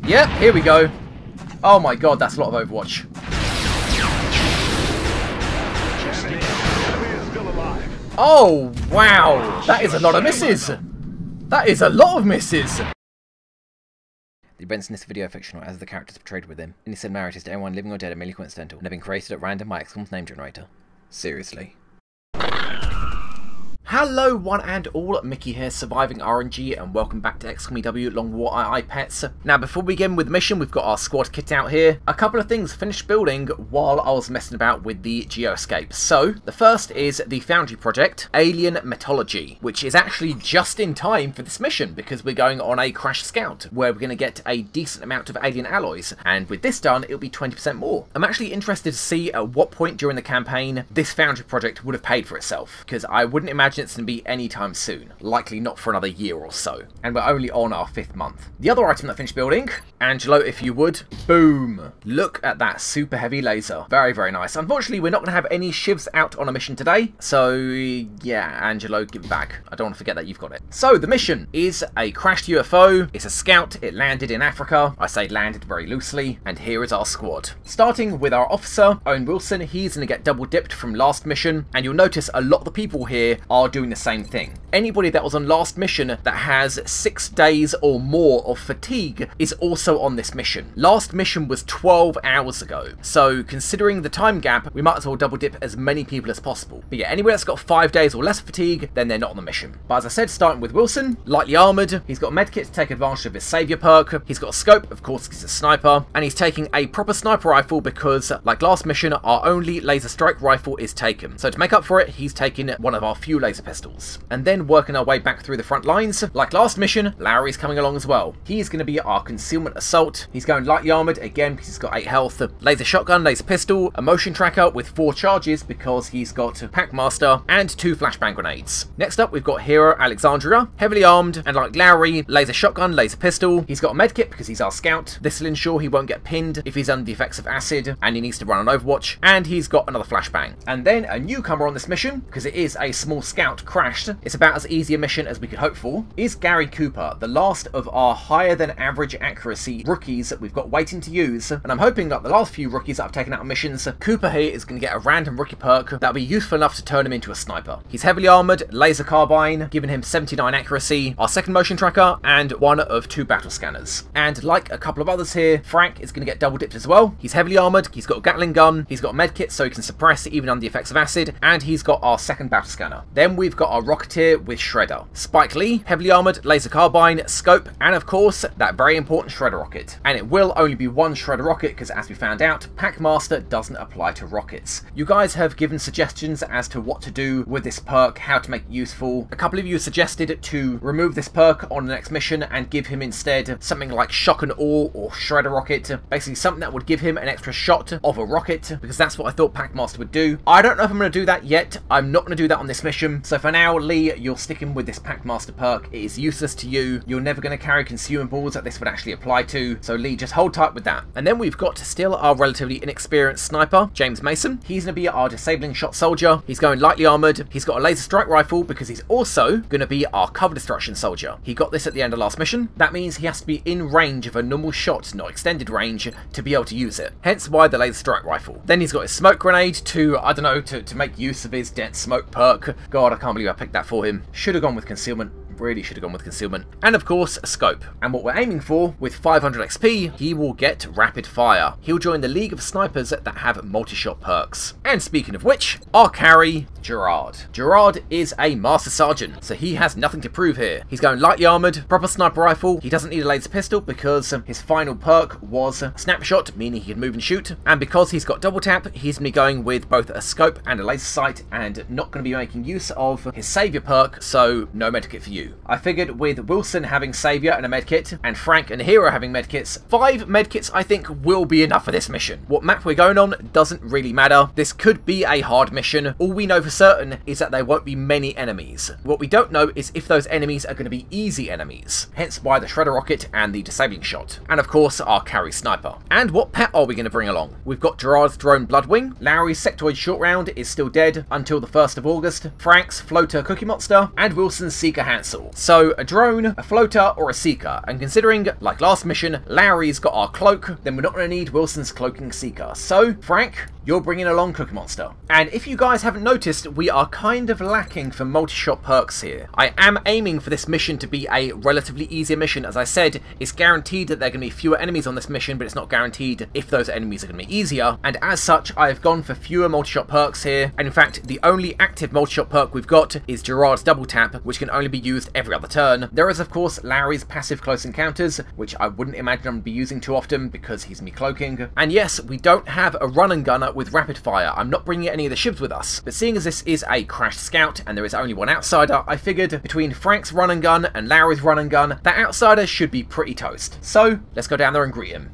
Yep, here we go. Oh my god, that's a lot of Overwatch. Oh, wow. That is a lot of misses. That is a lot of misses. The events in this video are fictional, as the characters portrayed within. Any similarities to anyone living or dead are merely coincidental and have been created at random by XCOM's name generator. Seriously. Hello one and all, Mickey here, surviving RNG, and welcome back to XCOM EW Long War II Pets. Now before we begin with the mission, we've got our squad kit out here. A couple of things finished building while I was messing about with the geoscape. So, the first is the Foundry project, Alien Metallurgy, which is actually just in time for this mission, because we're going on a crash scout, where we're going to get a decent amount of alien alloys, and with this done, it'll be 20% more. I'm actually interested to see at what point during the campaign this Foundry project would have paid for itself, because I wouldn't imagine it's going to be anytime soon, likely not for another year or so, and we're only on our 5th month. The other item that finished building, Angelo, if you would, boom! Look at that super heavy laser. Very, very nice. Unfortunately, we're not going to have any shivs out on a mission today, so yeah, Angelo, give it back. I don't want to forget that you've got it. So, the mission is a crashed UFO. It's a scout. It landed in Africa. I say landed very loosely, and here is our squad. Starting with our officer, Owen Wilson. He's going to get double dipped from last mission, and you'll notice a lot of the people here are doing the same thing. Anybody that was on last mission that has 6 days or more of fatigue is also on this mission. Last mission was 12 hours ago, so considering the time gap, we might as well double dip as many people as possible. But yeah, anybody that's got 5 days or less fatigue, then they're not on the mission. But as I said, starting with Wilson, lightly armoured, he's got a medkit to take advantage of his saviour perk, he's got a scope, of course he's a sniper, and he's taking a proper sniper rifle because, like last mission, our only laser strike rifle is taken. So to make up for it, he's taking one of our few laser pistols. And then working our way back through the front lines. Like last mission, Lowry's coming along as well. He's going to be our concealment assault. He's going lightly armoured again because he's got 8 health. Laser shotgun, laser pistol, a motion tracker with 4 charges because he's got Packmaster and 2 flashbang grenades. Next up, we've got Hero Alexandria, heavily armed, and like Lowry, laser shotgun, laser pistol. He's got a medkit because he's our scout. This will ensure he won't get pinned if he's under the effects of acid and he needs to run on Overwatch. And he's got another flashbang. And then a newcomer on this mission, because it is a small scout crashed, it's about as easy a mission as we could hope for, is Gary Cooper, the last of our higher than average accuracy rookies that we've got waiting to use. And I'm hoping that the last few rookies that I've taken out on missions, Cooper here is going to get a random rookie perk that'll be useful enough to turn him into a sniper. He's heavily armoured, laser carbine, giving him 79 accuracy, our second motion tracker, and one of 2 battle scanners. And like a couple of others here, Frank is going to get double dipped as well. He's heavily armoured, he's got a Gatling gun, he's got a medkit so he can suppress even under the effects of acid, and he's got our second battle scanner. Then we've got our Rocketeer with Shredder. Spike Lee, heavily armoured, laser carbine, scope, and of course, that very important Shredder rocket. And it will only be one Shredder rocket because as we found out, Packmaster doesn't apply to rockets. You guys have given suggestions as to what to do with this perk, how to make it useful. A couple of you suggested to remove this perk on the next mission and give him instead something like Shock and Awe or Shredder rocket. Basically something that would give him an extra shot of a rocket, because that's what I thought Packmaster would do. I don't know if I'm going to do that yet. I'm not going to do that on this mission. So for now, Lee, you're sticking with this Packmaster perk. It is useless to you. You're never going to carry consumables that this would actually apply to. So Lee, just hold tight with that. And then we've got still our relatively inexperienced sniper, James Mason. He's going to be our disabling shot soldier. He's going lightly armoured. He's got a laser strike rifle because he's also going to be our cover destruction soldier. He got this at the end of last mission. That means he has to be in range of a normal shot, not extended range, to be able to use it. Hence why the laser strike rifle. Then he's got his smoke grenade to, I don't know, to make use of his dense smoke perk. God, I can't believe I picked that for him. Should have gone with concealment. Really should have gone with concealment. And of course, a scope. And what we're aiming for, with 500 XP, he will get rapid fire. He'll join the League of Snipers that have multi-shot perks. And speaking of which, our carry, Gerard. Gerard is a Master Sergeant, so he has nothing to prove here. He's going lightly armoured, proper sniper rifle. He doesn't need a laser pistol because his final perk was Snapshot, meaning he can move and shoot. And because he's got double tap, he's going to be going with both a scope and a laser sight, and not going to be making use of his saviour perk, so no medkit for you. I figured with Wilson having Saviour and a medkit, and Frank and Hero having medkits, 5 medkits I think will be enough for this mission. What map we're going on doesn't really matter. This could be a hard mission. All we know for certain is that there won't be many enemies. What we don't know is if those enemies are going to be easy enemies, hence why the Shredder rocket and the disabling shot. And of course, our carry sniper. And what pet are we going to bring along? We've got Gerard's drone Bloodwing, Lowry's sectoid short round is still dead until the 1st of August, Frank's floater Cookie Monster, and Wilson's Seeker Hansel. vessel. So a drone, a floater, or a seeker. And considering, like last mission, Lowry's got our cloak, then we're not going to need Wilson's cloaking seeker. So, Frank, you're bringing along Cookie Monster. And if you guys haven't noticed, we are kind of lacking for multi-shot perks here. I am aiming for this mission to be a relatively easier mission. As I said, it's guaranteed that there are going to be fewer enemies on this mission, but it's not guaranteed if those enemies are going to be easier. And as such, I have gone for fewer multi-shot perks here. And in fact, the only active multi-shot perk we've got is Gerard's double tap, which can only be used every other turn. There is, of course, Larry's passive close encounters, which I wouldn't imagine I'm going to be using too often because he's me cloaking. And yes, we don't have a run and gunner with rapid fire. I'm not bringing any of the shivs with us, but seeing as this is a crashed scout and there is only one outsider, I figured between Frank's run and gun and Larry's run and gun, that outsider should be pretty toast. So let's go down there and greet him.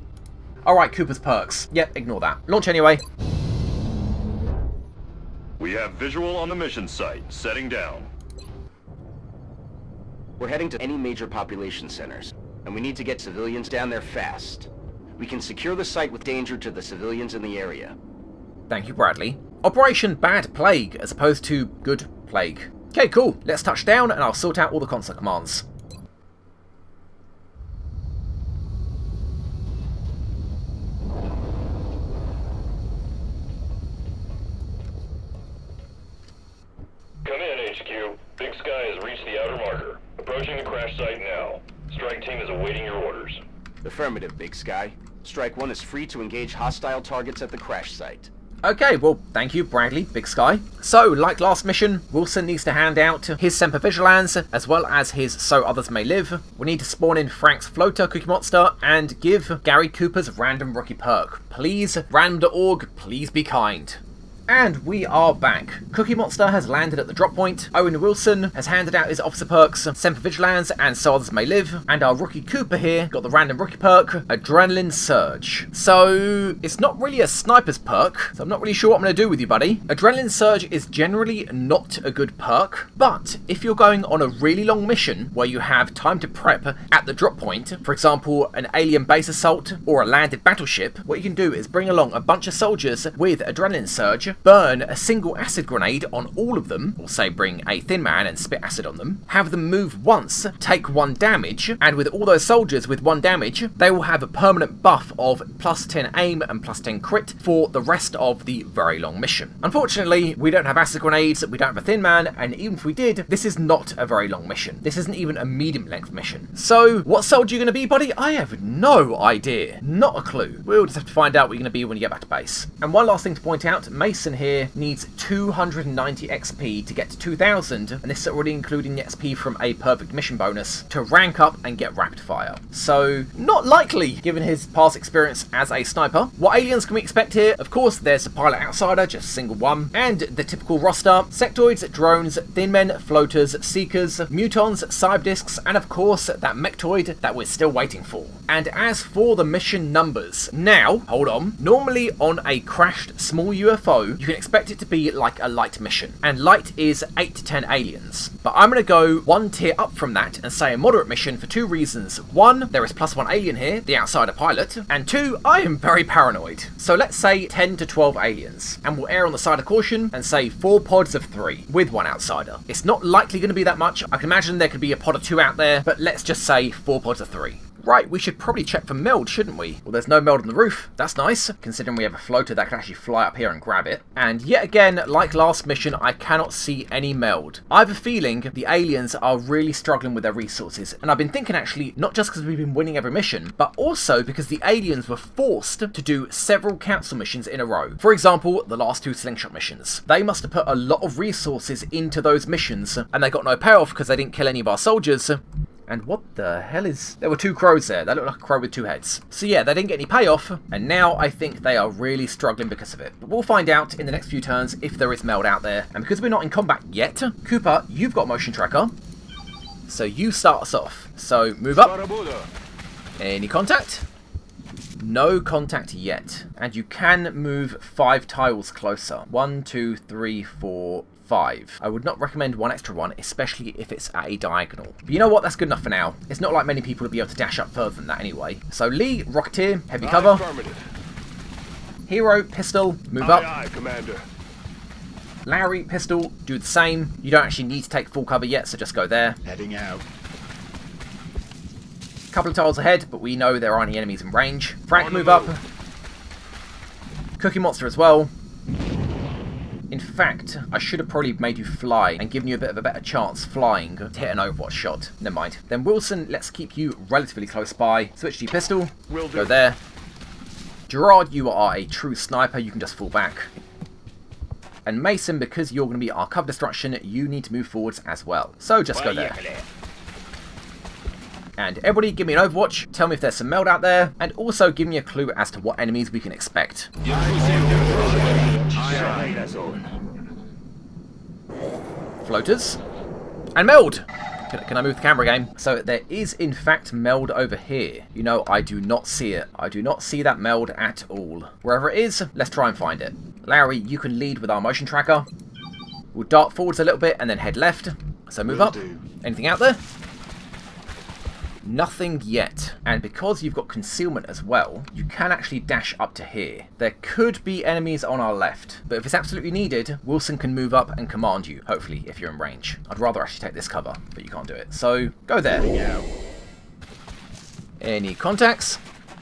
Alright, Cooper's perks. Yep, ignore that. Launch anyway. We have visual on the mission site. Setting down. We're heading to any major population centers, and we need to get civilians down there fast. We can secure the site with danger to the civilians in the area. Thank you, Bradley. Operation Bad Plague as opposed to Good Plague. Okay, cool. Let's touch down and I'll sort out all the console commands. Come in, HQ. Big Sky has reached the outer marker. Approaching the crash site now. Strike team is awaiting your orders. Affirmative, Big Sky. Strike 1 is free to engage hostile targets at the crash site. Okay, well, thank you, Bradley, Big Sky. So, like last mission, Wilson needs to hand out his Semper Vigilans, as well as his So Others May Live. We need to spawn in Frank's Floater, Cookie Monster, and give Gary Cooper's Random Rookie Perk. Please, random.org, please be kind. And we are back. Cookie Monster has landed at the drop point. Owen Wilson has handed out his officer perks, Semper Vigilans, and So Others May Live. And our rookie Cooper here got the random rookie perk, Adrenaline Surge. So, it's not really a sniper's perk, so I'm not really sure what I'm going to do with you, buddy. Adrenaline Surge is generally not a good perk, but if you're going on a really long mission where you have time to prep at the drop point, for example, an alien base assault or a landed battleship, what you can do is bring along a bunch of soldiers with Adrenaline Surge, burn a single acid grenade on all of them, or say bring a Thin Man and spit acid on them, have them move once, take 1 damage, and with all those soldiers with 1 damage, they will have a permanent buff of plus 10 aim and plus 10 crit for the rest of the very long mission. Unfortunately, we don't have acid grenades, we don't have a Thin Man, and even if we did, this is not a very long mission. This isn't even a medium length mission. So, what soldier are you going to be, buddy? I have no idea. Not a clue. We'll just have to find out what you're going to be when you get back to base. And one last thing to point out, Mason here needs 290 XP to get to 2000, and this is already including the XP from a perfect mission bonus to rank up and get rapid fire. So, not likely given his past experience as a sniper. What aliens can we expect here? Of course, there's a pilot outsider, just a single one, and the typical roster: sectoids, drones, thin men, floaters, seekers, mutons, cyberdiscs, and of course that mechtoid that we're still waiting for. And as for the mission numbers, now, hold on, normally on a crashed small UFO, you can expect it to be like a light mission, and light is 8 to 10 aliens. But I'm going to go 1 tier up from that and say a moderate mission for 2 reasons. 1, there is plus 1 alien here, the outsider pilot, and 2, I am very paranoid. So let's say 10 to 12 aliens, and we'll err on the side of caution and say 4 pods of 3 with 1 outsider. It's not likely going to be that much. I can imagine there could be a pod of 2 out there, but let's just say 4 pods of 3. Right, we should probably check for meld, shouldn't we? Well, there's no meld on the roof. That's nice, considering we have a floater that can actually fly up here and grab it. And yet again, like last mission, I cannot see any meld. I have a feeling the aliens are really struggling with their resources. And I've been thinking actually, not just because we've been winning every mission, but also because the aliens were forced to do several council missions in a row. For example, the last 2 slingshot missions. They must have put a lot of resources into those missions, and they got no payoff because they didn't kill any of our soldiers. And what the hell is... There were 2 crows there. That looked like a crow with 2 heads. So yeah, they didn't get any payoff, and now I think they are really struggling because of it. But we'll find out in the next few turns if there is meld out there. And because we're not in combat yet, Cooper, you've got motion tracker. So you start us off. So move up. Any contact? No contact yet. And you can move 5 tiles closer. 1, 2, 3, 4... 5. I would not recommend 1 extra one, especially if it's at a diagonal. But you know what? That's good enough for now. It's not like many people will be able to dash up further than that anyway. So Lee, Rocketeer, heavy cover. Hero, pistol, move up. Commander. Larry, pistol, do the same. You don't actually need to take full cover yet, so just go there. Heading out. Couple of tiles ahead, but we know there aren't any enemies in range. Frank, move up. Cookie Monster as well. In fact, I should have probably made you fly and given you a bit of a better chance flying to hit an Overwatch shot. Never mind. Then Wilson, let's keep you relatively close by. Switch to your pistol. Go there. Gerard, you are a true sniper. You can just fall back. And Mason, because you're going to be our cover destruction, you need to move forwards as well. So just go there. And everybody, give me an Overwatch. Tell me if there's some meld out there. And also give me a clue as to what enemies we can expect. Floaters. And meld! Can I move the camera again? So there is in fact meld over here. You know, I do not see it. I do not see that meld at all. Wherever it is, let's try and find it. Larry, you can lead with our motion tracker. We'll dart forwards a little bit and then head left. So move up. Anything out there? Nothing yet. And because you've got concealment as well, you can actually dash up to here. There could be enemies on our left, but if it's absolutely needed, Wilson can move up and command you, hopefully, if you're in range. I'd rather actually take this cover, but you can't do it. So, go there. Any contacts?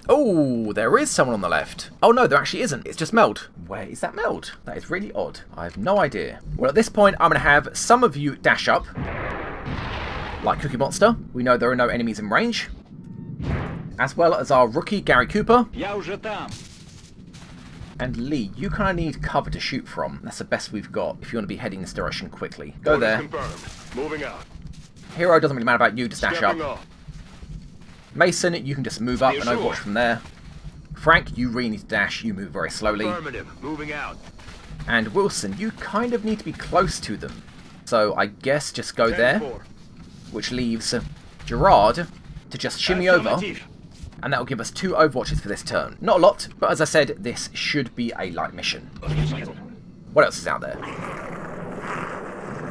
Oh, there is someone on the left. Oh no, there actually isn't. It's just meld. Where is that meld? That is really odd. I have no idea. Well, at this point, I'm going to have some of you dash up. Like Cookie Monster, we know there are no enemies in range. As well as our rookie, Gary Cooper. And Lee, you kind of need cover to shoot from. That's the best we've got if you want to be heading this direction quickly. Go there. Moving out. Hero, doesn't really matter about you, just dash up. Mason, you can just move up and overwatch from there. Frank, you really need to dash, you move very slowly. Moving out. And Wilson, you kind of need to be close to them. So I guess just go there. Which leaves Gerard to just shimmy over, and that will give us 2 Overwatches for this turn. Not a lot, but as I said, this should be a light mission. What else is out there?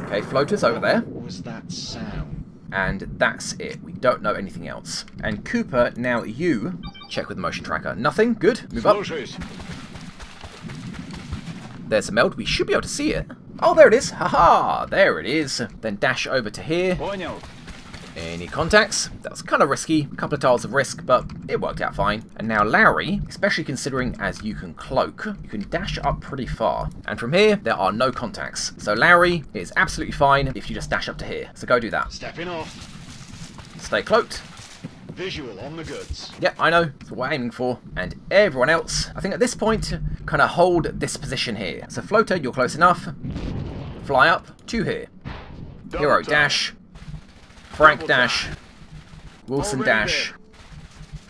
Okay, floaters over there. What was that sound? And that's it. We don't know anything else. And Cooper, now you check with the motion tracker. Nothing. Good. Move up. There's a meld. We should be able to see it. Oh, there it is. Haha, there it is. Then dash over to here. Any contacts? That was kind of risky. A couple of tiles of risk, but it worked out fine. And now Larry, especially considering as you can cloak, you can dash up pretty far. And from here, there are no contacts. So Larry is absolutely fine if you just dash up to here. So go do that. Stepping off. Stay cloaked. Visual on the goods. Yeah, I know. That's what we're aiming for. And everyone else, I think at this point, kind of hold this position here. So Floater, you're close enough. Fly up to here. Hero dash. Frank dash. Wilson dash.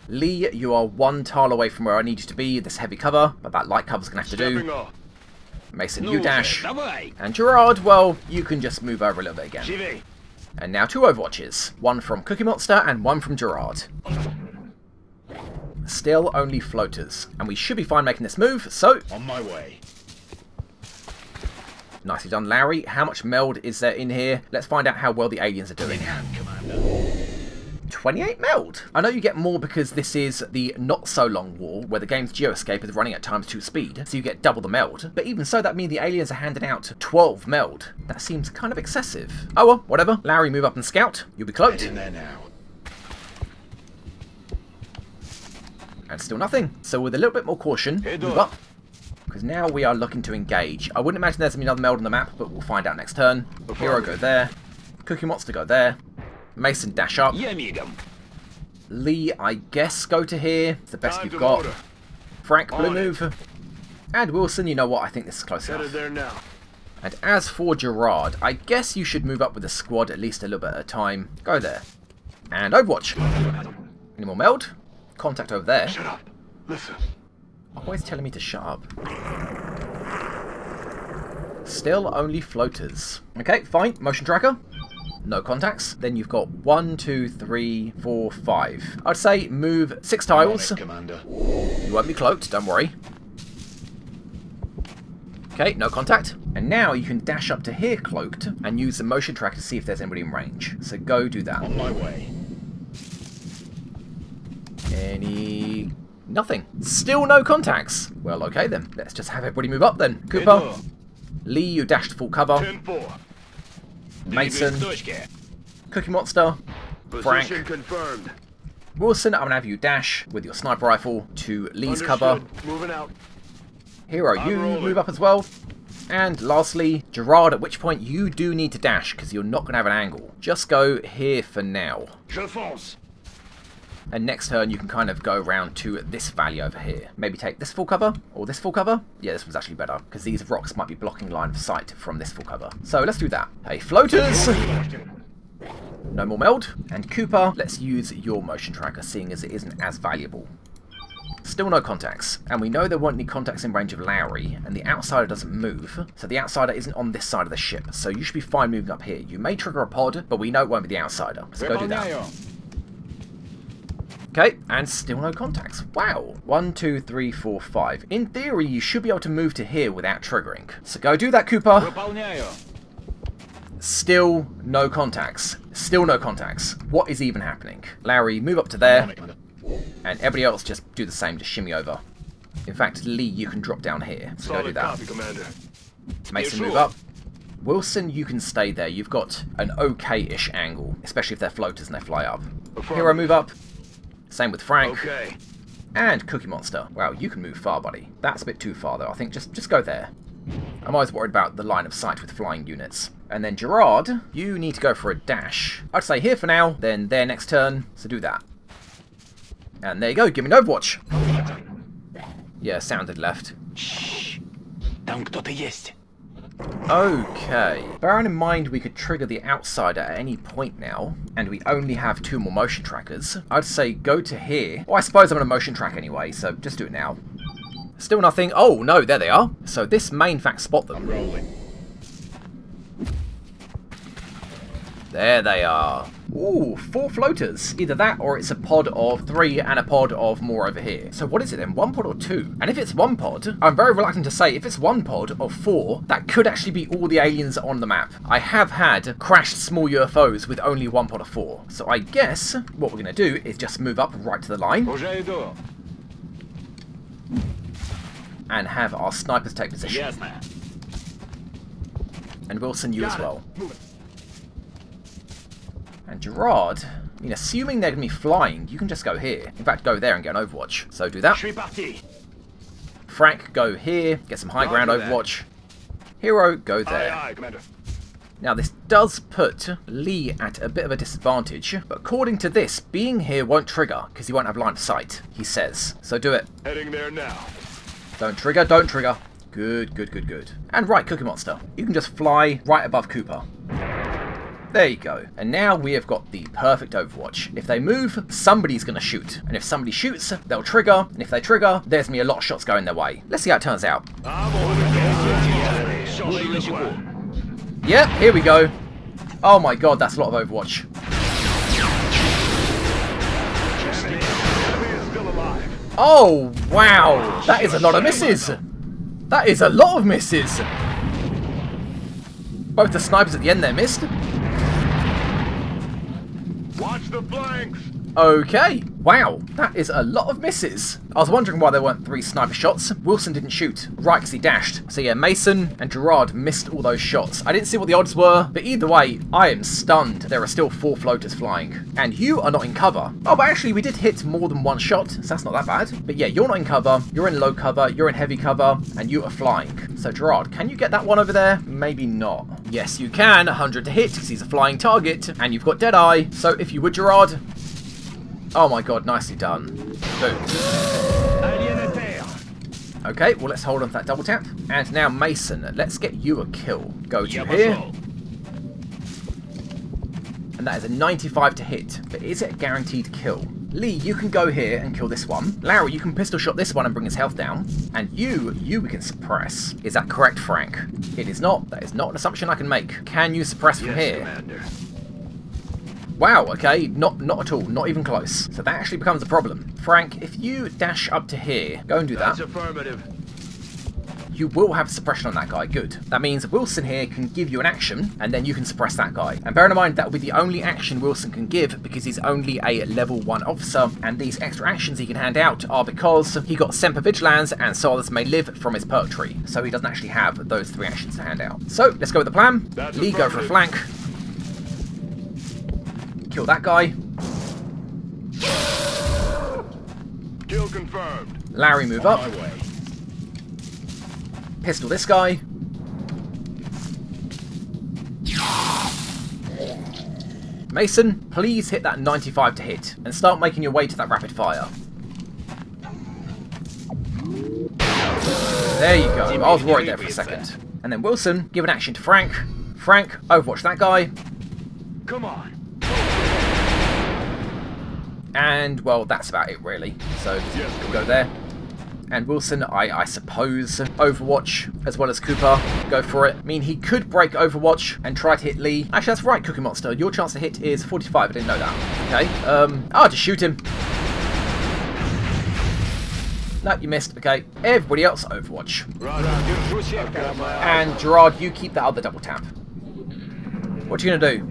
Lee, you are 1 tile away from where I need you to be. This heavy cover, but that light cover's going to have to do. Mason, you dash. And Gerard, well, you can just move over a little bit again. And now 2 Overwatches. 1 from Cookie Monster and 1 from Gerard. Still only floaters. And we should be fine making this move, so... On my way. Nicely done, Larry. How much meld is there in here? Let's find out how well the aliens are doing. 28 meld. I know you get more because this is the not-so-long war, where the game's geoscape is running at ×2 speed, so you get double the meld. But even so, that means the aliens are handing out 12 meld. That seems kind of excessive. Oh well, whatever. Larry, move up and scout. You'll be cloaked. In there now. And still nothing. So with a little bit more caution, move up. Because now we are looking to engage. I wouldn't imagine there's another meld on the map, but we'll find out next turn. Hero, go there. Cookie Monster, go there. Mason, dash up. Lee, I guess, go to here. It's the best you've got. Frank, blue move. And Wilson, you know what? I think this is close enough. There now. And as for Gerard, I guess you should move up with the squad at least a little bit at a time. Go there. And Overwatch. Any more meld? Contact over there. Shut up. Listen. Always telling me to shut up. Still only floaters. Okay, fine. Motion tracker. No contacts. Then you've got 1, 2, 3, 4, 5. I'd say move 6 tiles. Commander. You won't be cloaked, don't worry. Okay, no contact. And now you can dash up to here cloaked and use the motion tracker to see if there's anybody in range. So go do that. On my way. Any... Nothing. Still no contacts. Well, okay then. Let's just have everybody move up then. Cooper, Lee, you dash to full cover. 10-4. Mason. Точки. Cookie Monster. Frank. Position confirmed. Wilson, I'm going to have you dash with your sniper rifle to Lee's cover. Understood. Moving out. Hero, I'm you rolling. move up as well. And lastly, Gerard, at which point you do need to dash because you're not going to have an angle. Just go here for now. Je fonce. And next turn you can kind of go around to this valley over here. Maybe take this full cover or this full cover. Yeah, this one's actually better because these rocks might be blocking line of sight from this full cover. So let's do that. Hey, floaters! No more meld. And Cooper, let's use your motion tracker, seeing as it isn't as valuable. Still no contacts, and we know there weren't any contacts in range of Lowry, and the outsider doesn't move, so the outsider isn't on this side of the ship, so you should be fine moving up here. You may trigger a pod, but we know it won't be the outsider, so go do that. Okay, and still no contacts. Wow. 1, 2, 3, 4, 5. In theory, you should be able to move to here without triggering. So go do that, Cooper. Still no contacts. Still no contacts. What is even happening? Lowry, move up to there. And everybody else just do the same, just shimmy over. In fact, Lee, you can drop down here. So go do that. Copy, Commander. Mason, move up. Wilson, you can stay there. You've got an okay-ish angle, especially if they're floaters and they fly up. Hero, move up. Same with Frank. Okay. And Cookie Monster. Wow, you can move far, buddy. That's a bit too far, though. I think just go there. I'm always worried about the line of sight with flying units. And then Gerard, you need to go for a dash. I'd say here for now, then there next turn, so do that. And there you go, give me an Overwatch. Yeah, sounded left. Там кто-то есть. Okay. Bearing in mind we could trigger the outsider at any point now, and we only have 2 more motion trackers, I'd say go to here. Well, I suppose I'm going to motion track anyway, so just do it now. Still nothing. Oh, no, there they are. So this may in fact spot them. I'm rolling. There they are. Ooh, 4 floaters. Either that or it's a pod of 3 and a pod of more over here. So what is it then? 1 pod or 2? And if it's 1 pod, I'm very reluctant to say if it's 1 pod of 4, that could actually be all the aliens on the map. I have had crashed small UFOs with only 1 pod of 4. So I guess what we're going to do is just move up right to the line. And have our snipers take position. And Wilson, you as well. And Gerard, I mean, assuming they're going to be flying, you can just go here. In fact, go there and get an Overwatch. So do that. Frank, go here, get some high ground Overwatch. Hero, go there. Aye, Commander. Now, this does put Lee at a bit of a disadvantage, but according to this, being here won't trigger, because he won't have line of sight, he says. So do it. Heading there now. Don't trigger, don't trigger. Good, good, good, good. And right, Cookie Monster, you can just fly right above Cooper. There you go. And now we have got the perfect Overwatch. If they move, somebody's going to shoot. And if somebody shoots, they'll trigger. And if they trigger, there's me a lot of shots going their way. Let's see how it turns out. Yep, here we go. Oh my god, that's a lot of Overwatch. Oh, wow. That is a lot of misses. That is a lot of misses. Both the snipers at the end there missed. Watch the flanks. Okay, wow, that is a lot of misses. I was wondering why there weren't 3 sniper shots. Wilson didn't shoot, right, because he dashed. So yeah, Mason and Gerard missed all those shots. I didn't see what the odds were, but either way, I am stunned. There are still 4 floaters flying. And you are not in cover. Oh, but actually we did hit more than 1 shot, so that's not that bad. But yeah, you're not in cover, you're in low cover, you're in heavy cover, and you are flying. So Gerard, can you get that one over there? Maybe not. Yes, you can, 100 to hit, because he's a flying target, and you've got Deadeye. So if you would, Gerard. Oh my god, nicely done. Boom. Okay, well let's hold on to that double tap. And now Mason, let's get you a kill. Go to here. And that is a 95 to hit, but is it a guaranteed kill? Lee, you can go here and kill this one. Larry, you can pistol shot this one and bring his health down. And you we can suppress. Is that correct, Frank? It is not. That is not an assumption I can make. Can you suppress from here? Commander. Wow, okay, not at all, not even close. So that actually becomes a problem. Frank, if you dash up to here, go and do that. That's affirmative. you will have suppression on that guy. Good. That means Wilson here can give you an action, and then you can suppress that guy. And bear in mind, that will be the only action Wilson can give because he's only a level 1 officer, and these extra actions he can hand out are because he got Semper Vigilans and so others may live from his perk tree. So he doesn't actually have those 3 actions to hand out. So let's go with the plan. Lee, go for a flank. Kill that guy. Kill confirmed. Larry, move up. Pistol this guy. Mason, please hit that 95 to hit and start making your way to that rapid fire. There you go. I was worried there for a second. And then Wilson, give an action to Frank. Frank, overwatch that guy. Come on. And, well, that's about it, really. So, we'll go there. And Wilson, I suppose, Overwatch, as well as Cooper, go for it. I mean, he could break Overwatch and try to hit Lee. Actually, that's right, Cookie Monster. Your chance to hit is 45. I didn't know that. Okay. I'll just shoot him. No, you missed. Okay. Everybody else, Overwatch. And Gerard, you keep that other double tap. What are you going to do?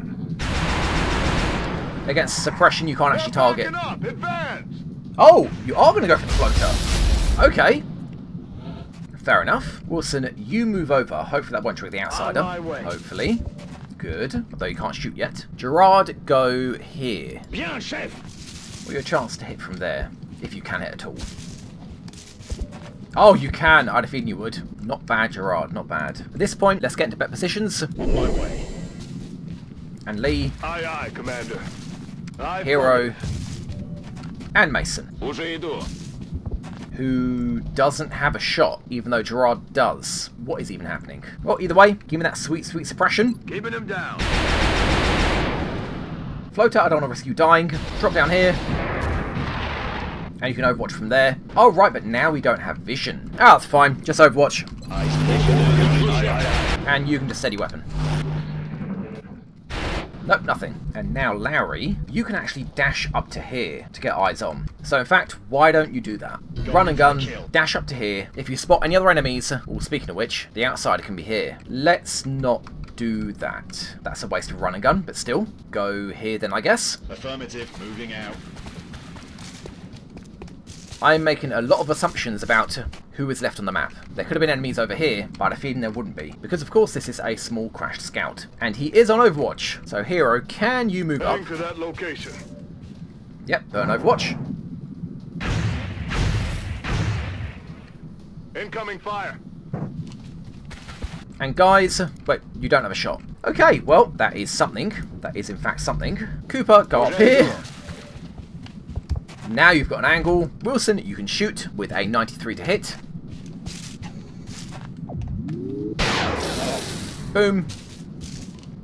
Against suppression, you can't actually target. Oh, you are going to go for the floater. Okay. Fair enough. Wilson, you move over. Hopefully that won't trigger the outsider. Hopefully. Good. Although you can't shoot yet. Gerard, go here. Bien, chef. Well, your chance to hit from there, if you can hit at all. Oh, you can. I'd have feared you would. Not bad, Gerard. Not bad. At this point, let's get into better positions. On my way. And Lee. Aye, aye, Commander. Hero. And Mason. Уже иду. Who doesn't have a shot, even though Gerard does. What is even happening? Well, either way, give me that sweet, sweet suppression. Keeping him down. Floater, I don't want to risk you dying. Drop down here. And you can overwatch from there. Oh, right, but now we don't have vision. Ah, that's fine. Just overwatch. And you can just steady weapon. Nope, nothing. And now, Larry, you can actually dash up to here to get eyes on. So, in fact, why don't you do that? Run and gun, dash up to here. If you spot any other enemies, well, speaking of which, the outsider can be here. Let's not do that. That's a waste of run and gun, but still. Go here then, I guess. Affirmative, moving out. I'm making a lot of assumptions about who is left on the map. There could have been enemies over here, but I have a feeling there wouldn't be. Because, of course, this is a small crashed scout. And he is on Overwatch. So, Hero, can you move up? To that location. Yep, burn Overwatch. Incoming fire. And guys, wait, you don't have a shot. Okay, well, that is something. That is, in fact, something. Cooper, go up here. Now you've got an angle. Wilson, you can shoot with a 93 to hit. Boom.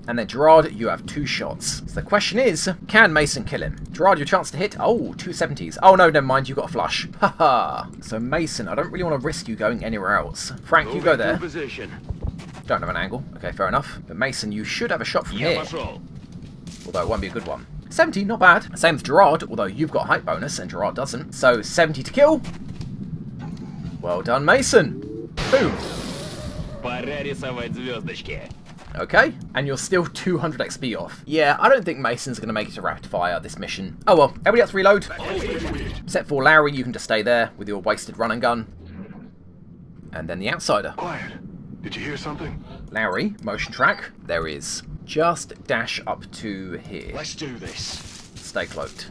And then Gerard, you have 2 shots. So the question is, can Mason kill him? Gerard, your chance to hit. Oh, 270s. Oh no, never mind, you got a flush. Haha. So Mason, I don't really want to risk you going anywhere else. Frank, you go there. Don't have an angle. Okay, fair enough. But Mason, you should have a shot from here. Although it won't be a good one. 70, not bad. Same as Gerard, although you've got height bonus and Gerard doesn't. So 70 to kill. Well done, Mason. Boom. Okay, and you're still 200 XP off. Yeah, I don't think Mason's going to make it to rapid fire this mission. Oh well, everybody else reload. Except for Larry, you can just stay there with your wasted run and gun. And then the outsider. Quiet. Did you hear something? Larry, motion track. There is. Just dash up to here. Let's do this. Stay cloaked.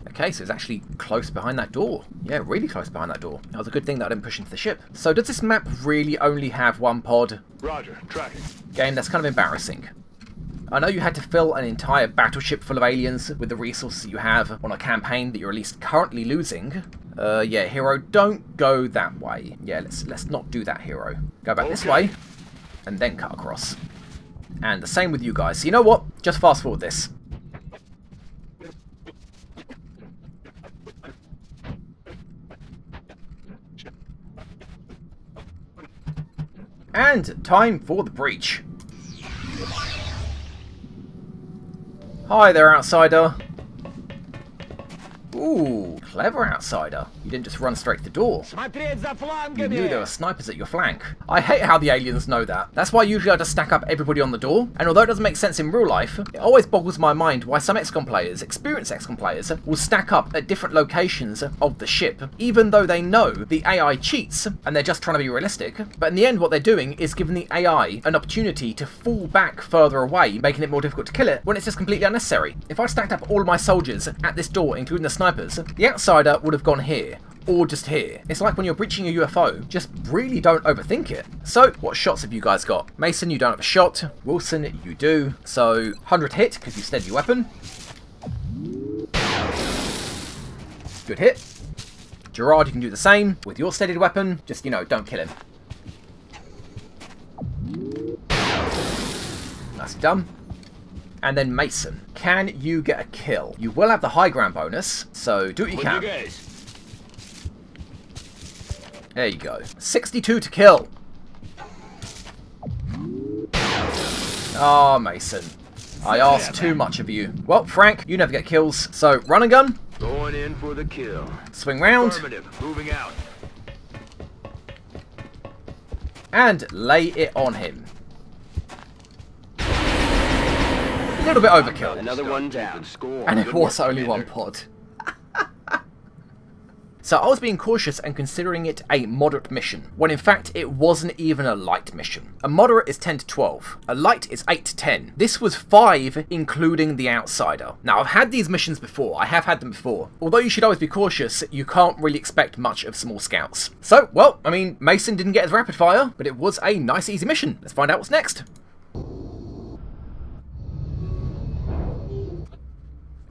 Okay, so it's actually close behind that door. Yeah, really close behind that door. That was a good thing that I didn't push into the ship. So does this map really only have 1 pod? Roger, tracking. Game, that's kind of embarrassing. I know you had to fill an entire battleship full of aliens with the resources you have on a campaign that you're at least currently losing. Yeah, Hero, don't go that way. Yeah, let's not do that, Hero. Go back this way, and then cut across. And the same with you guys. So you know what? Just fast forward this. And time for the breach. Hi there, outsider. Ooh, clever outsider. You didn't just run straight to the door. You knew there were snipers at your flank. I hate how the aliens know that. That's why usually I just stack up everybody on the door, and although it doesn't make sense in real life, it always boggles my mind why some XCOM players, experienced XCOM players, will stack up at different locations of the ship, even though they know the AI cheats, and they're just trying to be realistic. But in the end, what they're doing is giving the AI an opportunity to fall back further away, making it more difficult to kill it, when it's just completely unnecessary. If I stacked up all of my soldiers at this door, including the snipers, the outsider would have gone here, or just here. It's like when you're breaching a UFO, just really don't overthink it. So, what shots have you guys got? Mason, you don't have a shot. Wilson, you do. So, 100 hit, because you steady your weapon. Good hit. Gerard, you can do the same with your steadied weapon. Just, you know, don't kill him. Nice and done. And then Mason, can you get a kill? You will have the high ground bonus, so do what you can. There you go. 62 to kill. Oh, Mason. I asked too much of you. Well, Frank, you never get kills, so run and gun. Going in for the kill. Swing round. Moving out. And lay it on him. A little bit overkill. Another one down. And it was only one pod. So I was being cautious and considering it a moderate mission, when in fact it wasn't even a light mission. A moderate is 10 to 12, a light is 8 to 10. This was 5 including the outsider. Now I've had these missions before, I have had them before. Although you should always be cautious, you can't really expect much of small scouts. So, well, I mean, Mason didn't get his rapid fire, but it was a nice easy mission. Let's find out what's next.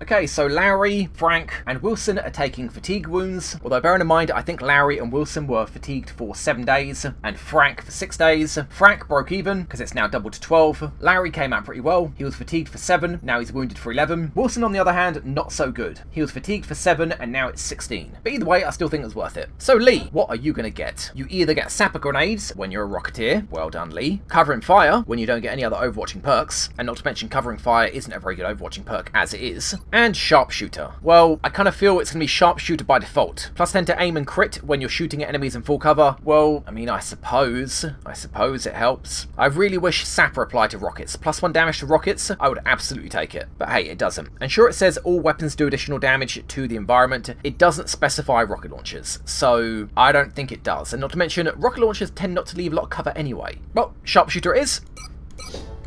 Okay, so Lowry, Frank, and Wilson are taking fatigue wounds, although bearing in mind, I think Lowry and Wilson were fatigued for 7 days, and Frank for 6 days. Frank broke even, because it's now doubled to 12. Lowry came out pretty well. He was fatigued for 7, now he's wounded for 11. Wilson, on the other hand, not so good. He was fatigued for 7, and now it's 16. But either way, I still think it's worth it. So Lee, what are you going to get? You either get sapper grenades when you're a rocketeer, well done Lee, covering fire when you don't get any other overwatching perks, and not to mention covering fire isn't a very good overwatching perk as it is, and sharpshooter. Well, I kind of feel it's going to be sharpshooter by default. Plus 10 to aim and crit when you're shooting at enemies in full cover. Well, I mean, I suppose it helps. I really wish sapper applied to rockets. Plus 1 damage to rockets, I would absolutely take it. But hey, it doesn't. And sure, it says all weapons do additional damage to the environment. It doesn't specify rocket launchers, so I don't think it does. And not to mention, rocket launchers tend not to leave a lot of cover anyway. Well, sharpshooter it is.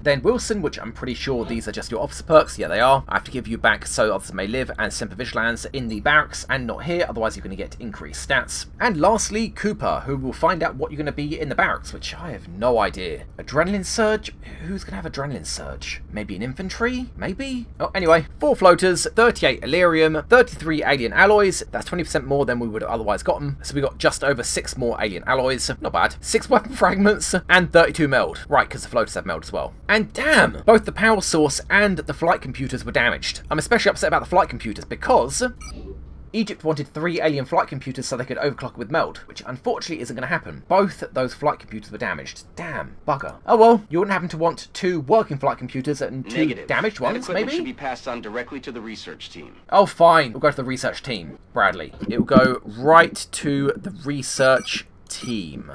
Then Wilson, which I'm pretty sure these are just your officer perks. Yeah, they are. I have to give you back so others may live and Semper Vigilance in the barracks and not here, otherwise you're going to get increased stats. And lastly, Cooper, who will find out what you're going to be in the barracks, which I have no idea. Adrenaline Surge? Who's going to have Adrenaline Surge? Maybe an infantry? Maybe? Oh, anyway, 4 floaters, 38 Illyrium, 33 alien alloys. That's 20% more than we would have otherwise gotten. So we got just over 6 more alien alloys. Not bad. 6 weapon fragments and 32 meld. Right, because the floaters have meld as well. And damn, both the power source and the flight computers were damaged. I'm especially upset about the flight computers because Egypt wanted 3 alien flight computers so they could overclock with meld, which unfortunately isn't going to happen. Both those flight computers were damaged. Damn, bugger. Oh well, you wouldn't happen to want 2 working flight computers and 2 damaged ones, maybe? Should be passed on directly to the research team. Oh fine, we'll go to the research team. Bradley. It will go right to the research team.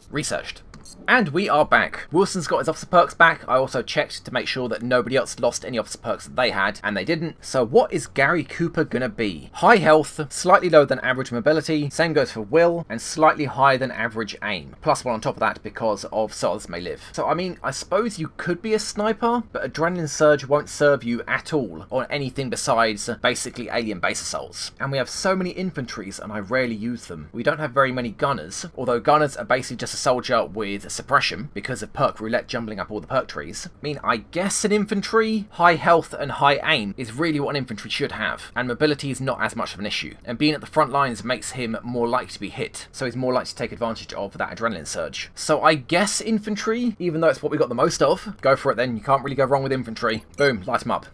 Researched. And we are back. Wilson's got his officer perks back. I also checked to make sure that nobody else lost any officer perks that they had, and they didn't. So what is Gary Cooper gonna be? High health, slightly lower than average mobility, same goes for will, and slightly higher than average aim. Plus 1 on top of that because of so others may live. So I mean, I suppose you could be a sniper, but Adrenaline Surge won't serve you at all on anything besides basically alien base assaults. And we have so many infantries and I rarely use them. We don't have very many gunners, although gunners are basically just a soldier with suppression because of perk roulette jumbling up all the perk trees. I mean, I guess an infantry, high health and high aim is really what an infantry should have, and mobility is not as much of an issue, and being at the front lines makes him more likely to be hit, so he's more likely to take advantage of that adrenaline surge. So I guess infantry, even though it's what we got the most of. Go for it then, you can't really go wrong with infantry. Boom, light him up.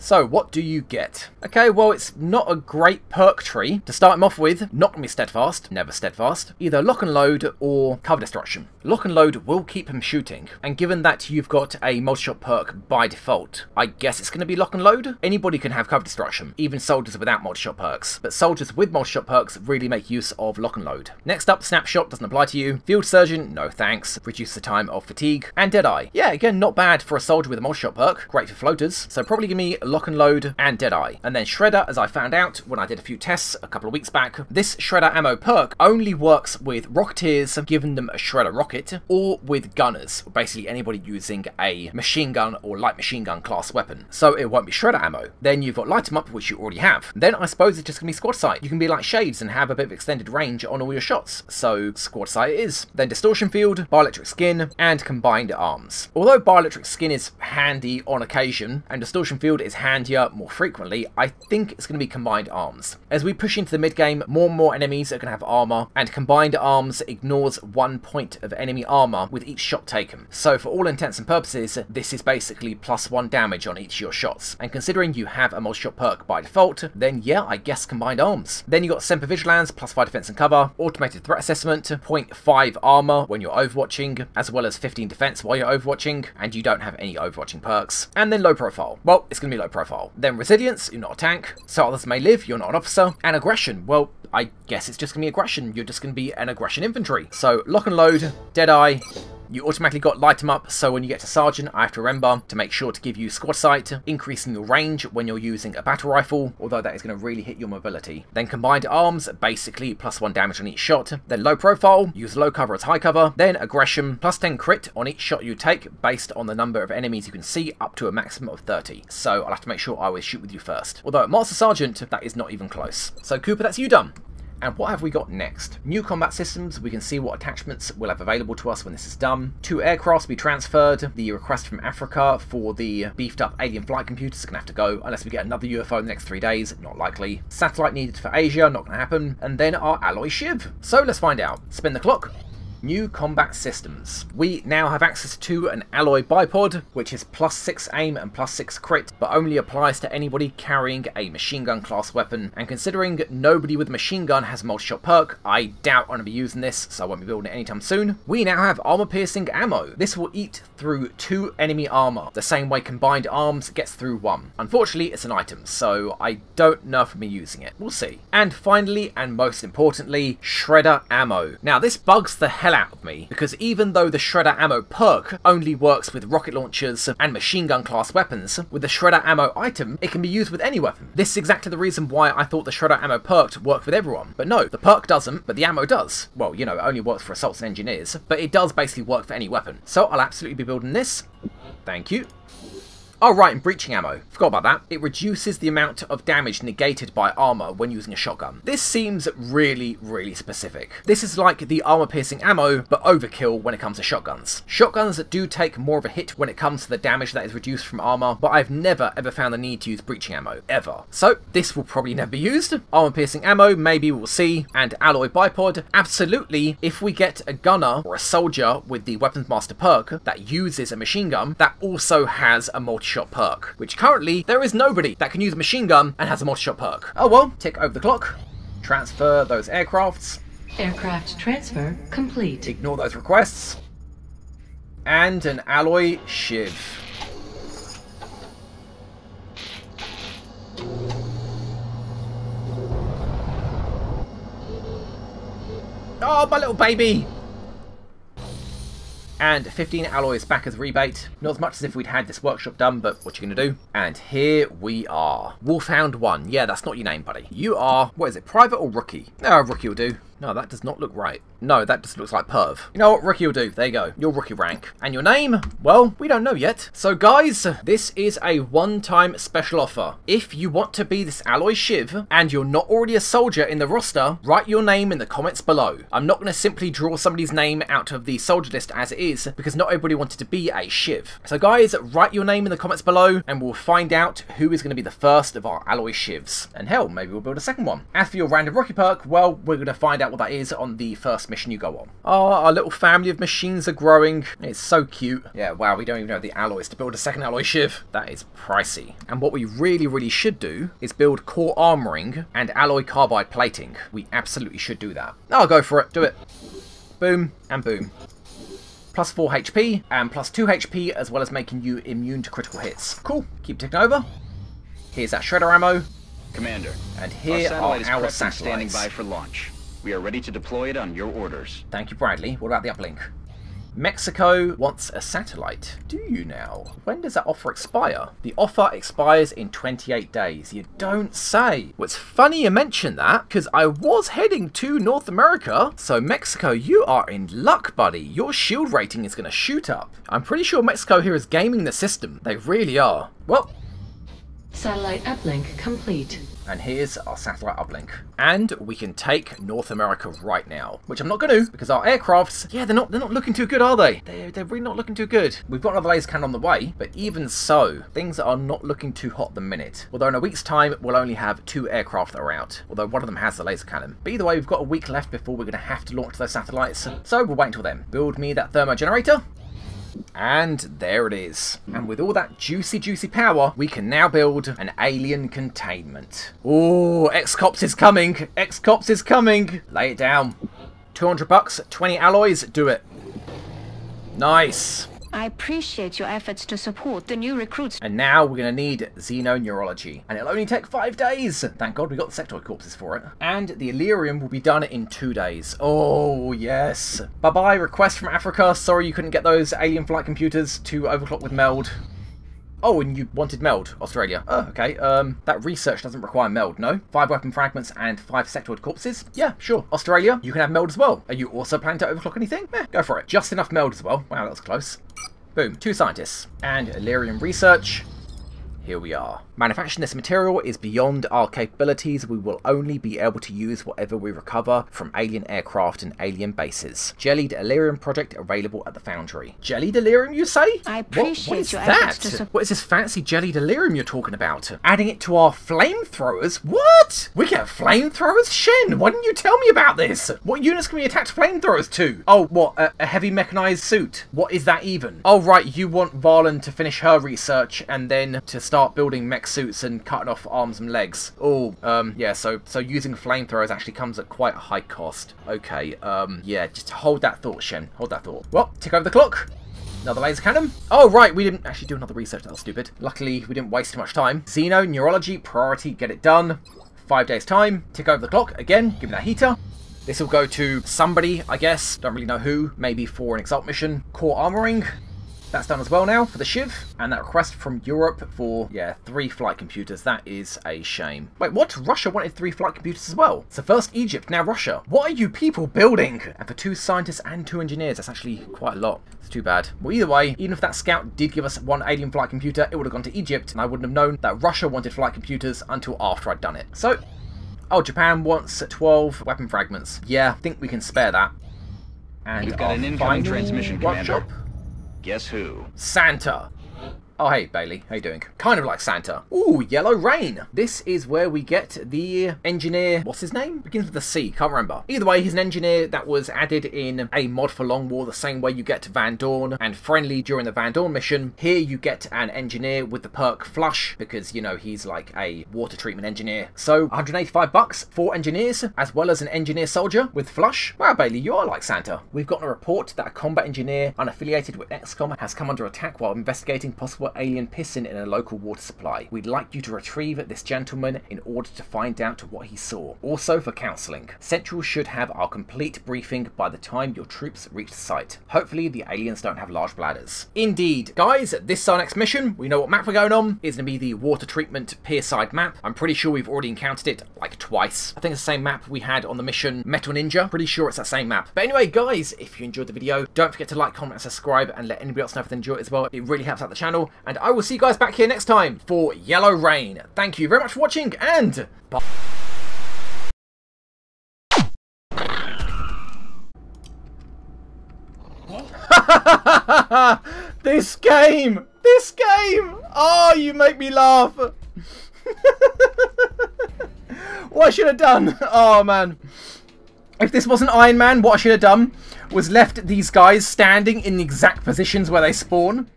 So, what do you get? Okay, well, it's not a great perk tree. To start him off with, not going to be steadfast, never steadfast. Either lock and load or cover destruction. Lock and load will keep him shooting, and given that you've got a multi-shot perk by default, I guess it's going to be lock and load. Anybody can have cover destruction, even soldiers without multi-shot perks, but soldiers with multi-shot perks really make use of lock and load. Next up, snapshot doesn't apply to you. Field surgeon, no thanks. Reduce the time of fatigue. And Deadeye. Yeah, again, not bad for a soldier with a multi-shot perk. Great for floaters, so probably give me lock and load and Deadeye. And then Shredder, as I found out when I did a few tests a couple of weeks back, this Shredder ammo perk only works with Rocketeers, giving them a Shredder rocket, or with gunners, basically anybody using a machine gun or light machine gun class weapon. So it won't be Shredder ammo. Then you've got Light 'em Up, which you already have. Then I suppose it's just going to be Squad Sight. You can be like Shades and have a bit of extended range on all your shots. So Squad Sight it is. Then Distortion Field, Bioelectric Skin, and Combined Arms. Although Bioelectric Skin is handy on occasion, and Distortion Field is handier more frequently, I think it's going to be Combined Arms. As we push into the mid-game, more and more enemies are going to have armor, and Combined Arms ignores 1 point of enemy armor with each shot taken. So for all intents and purposes, this is basically +1 damage on each of your shots. And considering you have a multi-shot perk by default, then yeah, I guess Combined Arms. Then you got Semper Vigilance, +5 defense and cover, Automated Threat Assessment, 0.5 armor when you're overwatching, as well as 15 defense while you're overwatching, and you don't have any overwatching perks. And then Low Profile. Well, it's going to be low profile. Then Resilience, you're not a tank. So Others May Live, you're not an officer. And Aggression, well, I guess it's just going to be aggression. You're just going to be an aggression infantry. So lock and load, Deadeye. You automatically got Light 'em Up, so when you get to Sergeant, I have to remember to make sure to give you Squad Sight, increasing your range when you're using a battle rifle, although that is going to really hit your mobility. Then Combined Arms, basically +1 damage on each shot. Then Low Profile, use low cover as high cover. Then Aggression, +10 crit on each shot you take, based on the number of enemies you can see, up to a maximum of 30. So I'll have to make sure I always shoot with you first. Although at Master Sergeant, that is not even close. So Cooper, that's you done. And what have we got next? New combat systems. We can see what attachments we'll have available to us when this is done. 2 aircrafts be transferred. The request from Africa for the beefed up alien flight computers is going to have to go unless we get another UFO in the next 3 days. Not likely. Satellite needed for Asia. Not going to happen. And then our alloy shiv. So let's find out. Spin the clock. New combat systems. We now have access to an alloy bipod, which is +6 aim and +6 crit, but only applies to anybody carrying a machine gun class weapon. And considering nobody with a machine gun has a multi-shot perk, I doubt I'm going to be using this, so I won't be building it anytime soon. We now have armor piercing ammo. This will eat through 2 enemy armor, the same way Combined Arms gets through 1. Unfortunately, it's an item, so I don't know if I'll be using it. We'll see. And finally, and most importantly, Shredder ammo. Now this bugs the hell out of me, because even though the Shredder ammo perk only works with rocket launchers and machine gun class weapons, with the Shredder ammo item it can be used with any weapon. This is exactly the reason why I thought the Shredder ammo perk worked with everyone, but no, the perk doesn't, but the ammo does. Well, you know, it only works for assaults and engineers, but it does basically work for any weapon. So I'll absolutely be building this. Thank you. Oh right, and breaching ammo. Forgot about that. It reduces the amount of damage negated by armor when using a shotgun. This seems really, really specific. This is like the armor piercing ammo, but overkill when it comes to shotguns. Shotguns do take more of a hit when it comes to the damage that is reduced from armor, but I've never ever found the need to use breaching ammo, ever. So this will probably never be used. Armor piercing ammo, maybe we'll see. And alloy bipod, absolutely. If we get a gunner or a soldier with the weapons master perk that uses a machine gun, that also has a multi-shot perk, which currently there is nobody that can use a machine gun and has a multi-shot perk. Oh well, tick over the clock, transfer those aircrafts. Aircraft transfer complete. Ignore those requests. And an alloy shiv. Oh, my little baby! And 15 alloys back as rebate. Not as much as if we'd had this workshop done, but what you gonna do? And here we are. Wolfhound 1. Yeah, that's not your name, buddy. You are, what is it, private or rookie? No, rookie will do. No, that does not look right. No, that just looks like perv. You know what, rookie will do. There you go. Your rookie rank. And your name? Well, we don't know yet. So guys, this is a one-time special offer. If you want to be this alloy shiv, and you're not already a soldier in the roster, write your name in the comments below. I'm not going to simply draw somebody's name out of the soldier list as it is, because not everybody wanted to be a shiv. So guys, write your name in the comments below, and we'll find out who is going to be the first of our alloy shivs. And hell, maybe we'll build a second one. As for your random rookie perk, well, we're going to find out out what that is on the first mission you go on. Oh, our little family of machines are growing. It's so cute. Yeah, wow, we don't even know the alloys to build a second alloy shiv. That is pricey. And what we really should do is build core armoring and alloy carbide plating. We absolutely should do that. I'll go for it. Do it. Boom and boom. Plus 4 HP and plus 2 HP, as well as making you immune to critical hits. Cool. Keep ticking over. Here's that shredder ammo. Commander, And here are our standing satellites. by for launch. We are ready to deploy it on your orders. Thank you, Bradley. What about the uplink? Mexico wants a satellite. Do you now? When does that offer expire? The offer expires in 28 days. You don't say. Well, it's funny you mention that, because I was heading to North America. So Mexico, you are in luck, buddy. Your shield rating is going to shoot up. I'm pretty sure Mexico here is gaming the system. They really are. Well, Satellite uplink complete. and here's our satellite uplink. And we can take North America right now, which I'm not going to, because our aircrafts, yeah, they're not looking too good, are they? They're really not looking too good. We've got another laser cannon on the way, but even so, things are not looking too hot at the minute. Although in a week's time, we'll only have 2 aircraft that are out, although one of them has the laser cannon. But either way, we've got a week left before we're going to have to launch those satellites, so we'll wait until then. Build me that thermo generator. And there it is. And with all that juicy power, we can now build an alien containment. Oh, XCOPS is coming. XCOPS is coming. Lay it down. 200 bucks, 20 alloys, do it. Nice. I appreciate your efforts to support the new recruits. And now we're going to need xenoneurology. And it'll only take 5 days. Thank God we got the sectoid corpses for it. And the Illyrium will be done in 2 days. Oh, yes. Bye-bye, request from Africa. Sorry you couldn't get those alien flight computers to overclock with meld. Oh, and you wanted meld, Australia. Oh, okay. That research doesn't require meld, no? 5 weapon fragments and 5 sectoid corpses? Yeah, sure. Australia, you can have meld as well. Are you also planning to overclock anything? Go for it. Just enough meld as well. Wow, that was close. Boom, 2 scientists. And Illyrium research. Here we are. Manufacturing this material is beyond our capabilities. We will only be able to use whatever we recover from alien aircraft and alien bases. Jellied Illyrium project available at the foundry. Jellied Illyrium, you say? I appreciate what is your that? efforts to support. What is this fancy jellied Illyrium you're talking about? Adding it to our flamethrowers? What? We get flamethrowers? Shen, why didn't you tell me about this? What units can we attach flamethrowers to? Oh, what? A heavy mechanized suit? What is that even? Oh, right, you want Varlan to finish her research and then to start building mech suits and cutting off arms and legs. Oh, yeah, so using flamethrowers actually comes at quite a high cost. Okay, yeah, just hold that thought, Shen. Hold that thought. Well, tick over the clock. Another laser cannon. Oh, right, we didn't actually do another research. That was stupid. Luckily, we didn't waste too much time. Xenoneurology, priority, get it done. 5 days time. Tick over the clock. Again, give me that heater. This will go to somebody, I guess. Don't really know who. Maybe for an Exalt mission. Core armoring. That's done as well now for the Shiv. And that request from Europe for, yeah, 3 flight computers. That is a shame. Wait, what? Russia wanted 3 flight computers as well. So first Egypt, now Russia. What are you people building? And for 2 scientists and 2 engineers, that's actually quite a lot. It's too bad. Well, either way, even if that scout did give us 1 alien flight computer, it would have gone to Egypt. And I wouldn't have known that Russia wanted flight computers until after I'd done it. So, oh, Japan wants 12 weapon fragments. Yeah, I think we can spare that. And We've got an incoming transmission, Commander. Workshop. Guess who? Santa. Oh, hey, Bailey. How you doing? Kind of like Santa. Ooh, Yellow Rain. This is where we get the engineer. What's his name? Begins with a C. Can't remember. Either way, he's an engineer that was added in a mod for Long War, the same way you get Van Dorn and Friendly during the Van Dorn mission. Here you get an engineer with the perk Flush, because, you know, he's like a water treatment engineer. So, 185 bucks for engineers, as well as an engineer soldier with Flush. Wow, Bailey, you are like Santa. We've gotten a report that a combat engineer unaffiliated with XCOM has come under attack while investigating possible alien pissing in a local water supply. We'd like you to retrieve this gentleman in order to find out what he saw. Also for counselling. Central should have our complete briefing by the time your troops reach the site. Hopefully the aliens don't have large bladders. Indeed. Guys, this is our next mission. We know what map we're going on. It's going to be the water treatment pierside map. I'm pretty sure we've already encountered it like twice. I think it's the same map we had on the mission Metal Ninja. Pretty sure it's that same map. But anyway, guys, if you enjoyed the video, don't forget to like, comment, and subscribe, and let anybody else know if they enjoy it as well. It really helps out the channel. And I will see you guys back here next time for Yellow Rain. Thank you very much for watching, and bye. This game! Oh, you make me laugh! What I should have done? Oh, man. If this wasn't Iron Man, what I should have done was left these guys standing in the exact positions where they spawn.